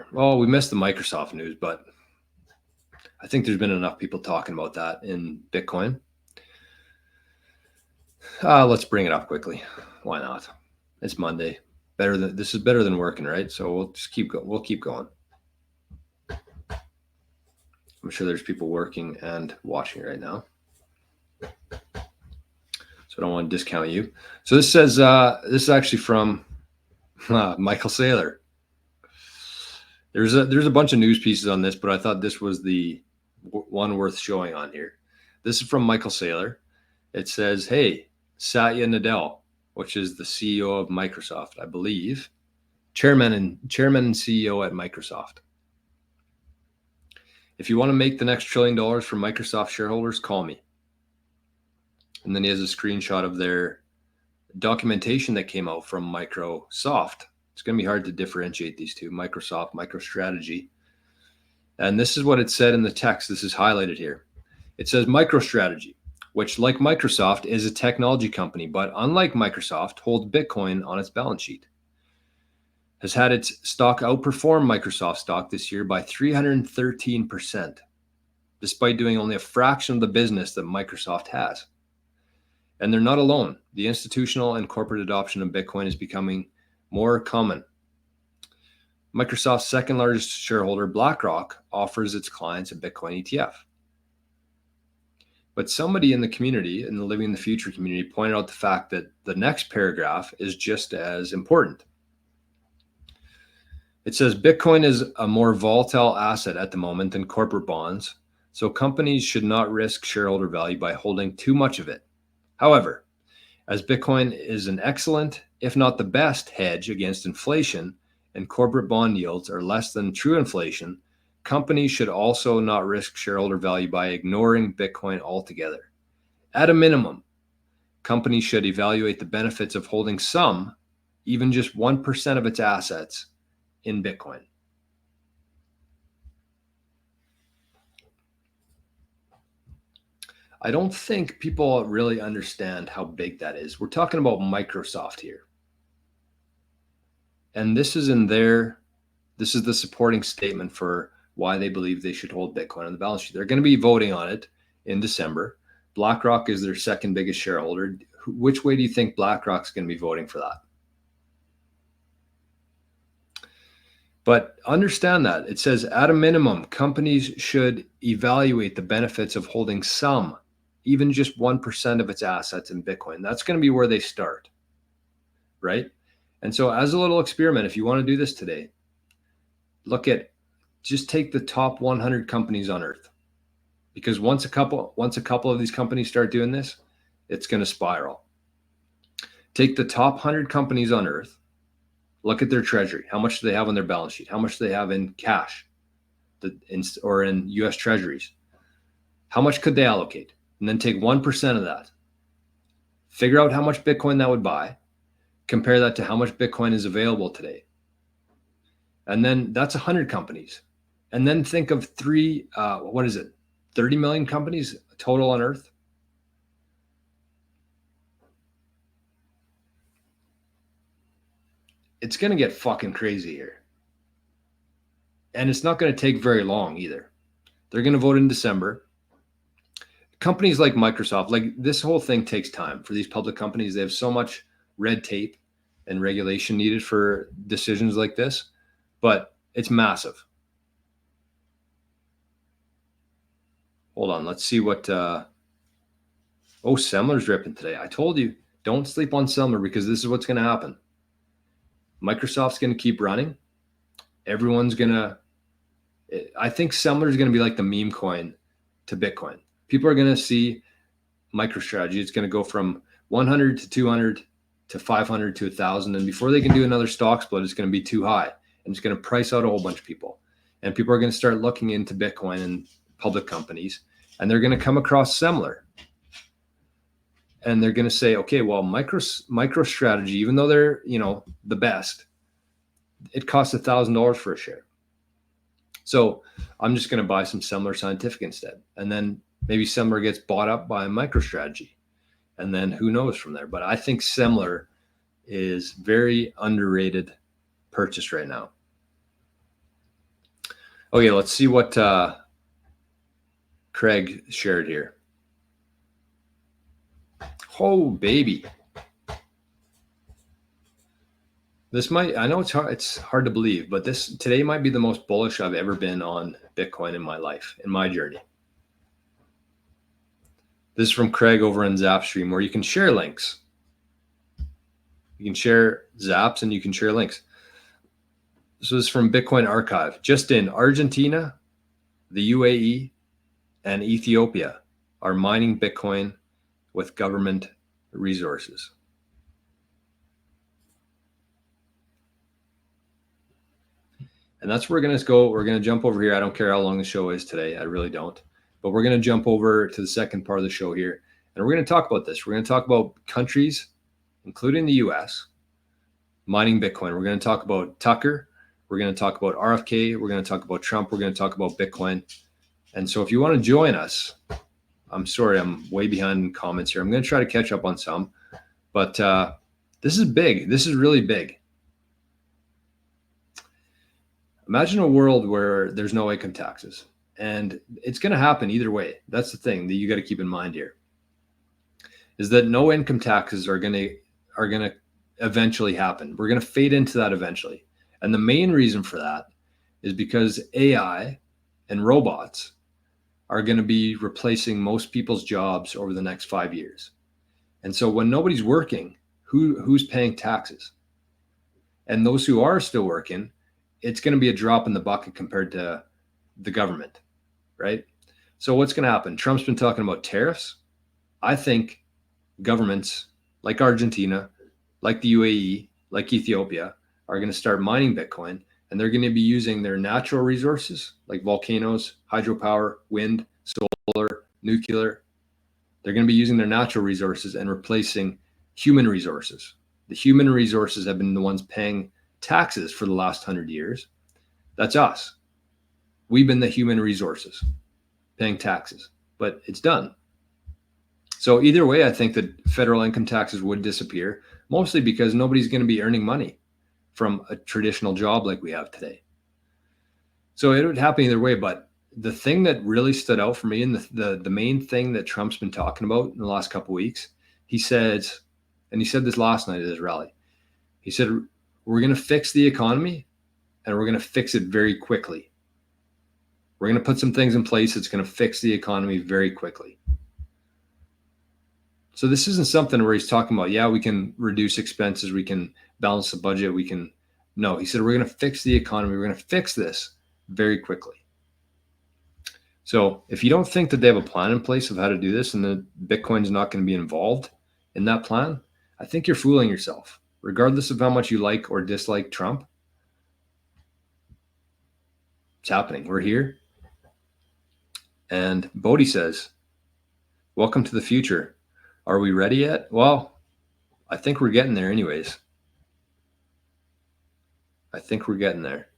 here. Well, we missed the Microsoft news, but I think there's been enough people talking about that in Bitcoin. Let's bring it up quickly. Why not? It's Monday. This is better than working, right? So we'll just keep going. We'll keep going. I'm sure there's people working and watching right now, so I don't want to discount you. So this says this is actually from Michael Saylor. There's a bunch of news pieces on this, but I thought this was the one worth showing on here. This is from Michael Saylor. It says, "Hey, Satya Nadella, which is the CEO of Microsoft, I believe, chairman and CEO at Microsoft. If you want to make the next $1 trillion for Microsoft shareholders, call me." And then he has a screenshot of their documentation that came out from Microsoft. It's going to be hard to differentiate these two, Microsoft, MicroStrategy. And this is what it said in the text. This is highlighted here. It says MicroStrategy, which, like Microsoft, is a technology company, but unlike Microsoft, holds Bitcoin on its balance sheet, has had its stock outperform Microsoft stock this year by 313%, despite doing only a fraction of the business that Microsoft has. And they're not alone. The institutional and corporate adoption of Bitcoin is becoming more common. Microsoft's second largest shareholder, BlackRock, offers its clients a Bitcoin ETF. But somebody in the community, in the Living in the Future community, pointed out the fact that the next paragraph is just as important. It says Bitcoin is a more volatile asset at the moment than corporate bonds, so companies should not risk shareholder value by holding too much of it. However, as Bitcoin is an excellent, if not the best, hedge against inflation, and corporate bond yields are less than true inflation, companies should also not risk shareholder value by ignoring Bitcoin altogether. At a minimum, companies should evaluate the benefits of holding some, even just 1% of its assets in Bitcoin. I don't think people really understand how big that is. We're talking about Microsoft here. And this is the supporting statement for why they believe they should hold Bitcoin on the balance sheet. They're going to be voting on it in December. BlackRock is their second biggest shareholder. Which way do you think BlackRock's going to be voting for that? But understand that it says at a minimum, companies should evaluate the benefits of holding some, even just 1% of its assets in Bitcoin. That's going to be where they start, right? And so as a little experiment, if you want to do this today, just take the top 100 companies on earth, because once a couple of these companies start doing this, it's going to spiral. Take the top 100 companies on earth. Look at their treasury. How much do they have on their balance sheet? How much do they have in cash or in US treasuries? How much could they allocate? And then take 1% of that. Figure out how much Bitcoin that would buy. Compare that to how much Bitcoin is available today. And then that's 100 companies. And then think of 30 million companies total on earth. It's going to get fucking crazy here. And it's not going to take very long either. They're going to vote in December. Companies like Microsoft, like this whole thing takes time for these public companies. They have so much red tape and regulation needed for decisions like this, but it's massive. Hold on. Let's see what, Semler's ripping today. I told you, don't sleep on Semler, because this is what's going to happen. Microsoft's going to keep running. I think Semler is going to be like the meme coin to Bitcoin. People are going to see MicroStrategy. It's going to go from 100 to 200 to 500 to 1,000. And before they can do another stock split, it's going to be too high. And it's going to price out a whole bunch of people. And people are going to start looking into Bitcoin and public companies. And they're going to come across Semler. And they're going to say, okay, well, MicroStrategy, even though they're, the best, it costs $1,000 for a share. So I'm just going to buy some Semler Scientific instead. And then maybe Semler gets bought up by MicroStrategy. And then who knows from there. But I think Semler is very underrated purchase right now. Okay, let's see what Craig shared here. Oh, baby. This might, I know it's hard to believe, but today might be the most bullish I've ever been on Bitcoin in my life, in my journey. This is from Craig over in Zap stream, where you can share links. You can share zaps and you can share links. This is from Bitcoin Archive. Just in, Argentina, the UAE, and Ethiopia are mining Bitcoin with government resources. And that's where we're going to go. We're going to jump over here. I don't care how long the show is today. I really don't. But we're going to jump over to the second part of the show here. And we're going to talk about this. We're going to talk about countries, including the US, mining Bitcoin. We're going to talk about Tucker. We're going to talk about RFK. We're going to talk about Trump. We're going to talk about Bitcoin. And so if you want to join us, I'm sorry, I'm way behind in comments here. I'm going to try to catch up on some. But this is big. This is really big. Imagine a world where there's no income taxes, and it's going to happen either way. That's the thing that you got to keep in mind here, is that no income taxes are going to eventually happen. We're going to fade into that eventually. And the main reason for that is because AI and robots are going to be replacing most people's jobs over the next 5 years. And so when nobody's working, who's paying taxes? And those who are still working, it's going to be a drop in the bucket compared to the government, right? So what's going to happen? Trump's been talking about tariffs. I think governments like Argentina, like the UAE, like Ethiopia are going to start mining Bitcoin, and they're going to be using their natural resources like volcanoes, hydropower, wind, solar, nuclear. They're going to be using their natural resources and replacing human resources. The human resources have been the ones paying taxes for the last 100 years. That's us. We've been the human resources paying taxes, but it's done. So either way, I think that federal income taxes would disappear, mostly because nobody's going to be earning money from a traditional job like we have today. So it would happen either way. But the thing that really stood out for me, and the main thing that Trump's been talking about in the last couple of weeks, he says, and he said this last night at his rally, he said, we're going to fix the economy, and we're going to fix it very quickly. We're going to put some things in place that's going to fix the economy very quickly. So this isn't something where he's talking about, yeah, we can reduce expenses, we can balance the budget, we can. No, he said, we're going to fix the economy. We're going to fix this very quickly. So if you don't think that they have a plan in place of how to do this and that Bitcoin's not going to be involved in that plan, I think you're fooling yourself. Regardless of how much you like or dislike Trump, it's happening. We're here. And Bodhi says, welcome to the future. Are we ready yet? Well, I think we're getting there anyways. I think we're getting there.